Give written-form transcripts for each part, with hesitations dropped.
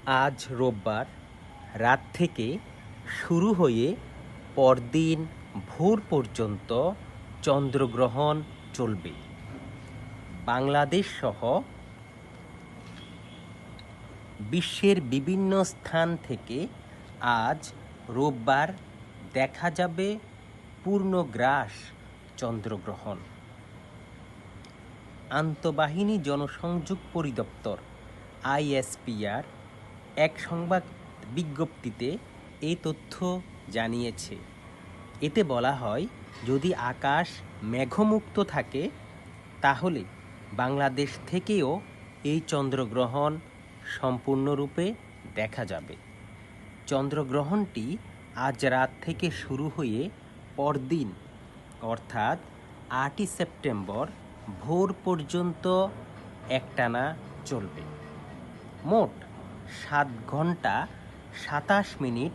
আজ রোববার রাত থেকে শুরু হয়ে পরদিন ভোর পর্যন্ত চন্দ্রগ্রহণ চলবে। বাংলাদেশ সহ বিশ্বের বিভিন্ন স্থান থেকে আজ রোববার দেখা যাবে পূর্ণগ্রাস চন্দ্রগ্রহণ। আন্তঃবাহিনী জনসংযোগ পরিদপ্তর আইএসপিআর এক সংবাদ বিজ্ঞপ্তিতে এই তথ্য জানিয়েছে। এতে বলা হয়, যদি আকাশ মেঘমুক্ত থাকে তাহলে বাংলাদেশ থেকেও এই চন্দ্রগ্রহণ সম্পূর্ণরূপে দেখা যাবে। চন্দ্রগ্রহণটি আজ রাত থেকে শুরু হয়ে পরদিন অর্থাৎ 8ই সেপ্টেম্বর ভোর পর্যন্ত একটানা চলবে। মোট 7 ঘন্টা 27 মিনিট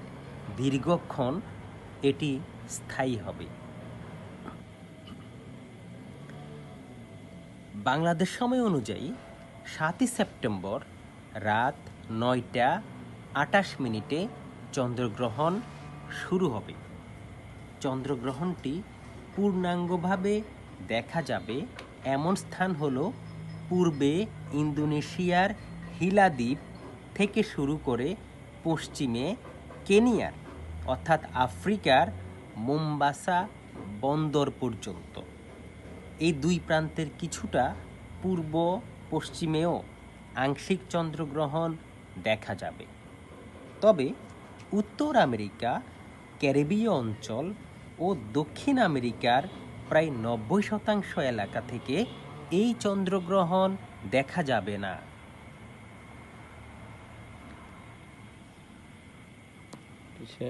দীর্ঘক্ষণ এটি স্থায়ী হবে। বাংলাদেশ সময় অনুযায়ী 7ই সেপ্টেম্বর রাত 9টা 28 মিনিটে চন্দ্রগ্রহণ শুরু হবে। চন্দ্রগ্রহণটি পূর্ণাঙ্গভাবে দেখা যাবে এমন স্থান হলো পূর্বে ইন্দোনেশিয়ার হিলা দ্বীপ থেকে শুরু করে পশ্চিমে কেনিয়ার অর্থাৎ আফ্রিকার মোম্বাসা বন্দর পর্যন্ত। এই দুই প্রান্তের কিছুটা পূর্ব পশ্চিমেও আংশিক চন্দ্রগ্রহণ দেখা যাবে। তবে উত্তর আমেরিকা, ক্যারিবীয় অঞ্চল ও দক্ষিণ আমেরিকার প্রায় 90% এলাকা থেকে এই চন্দ্রগ্রহণ দেখা যাবে না।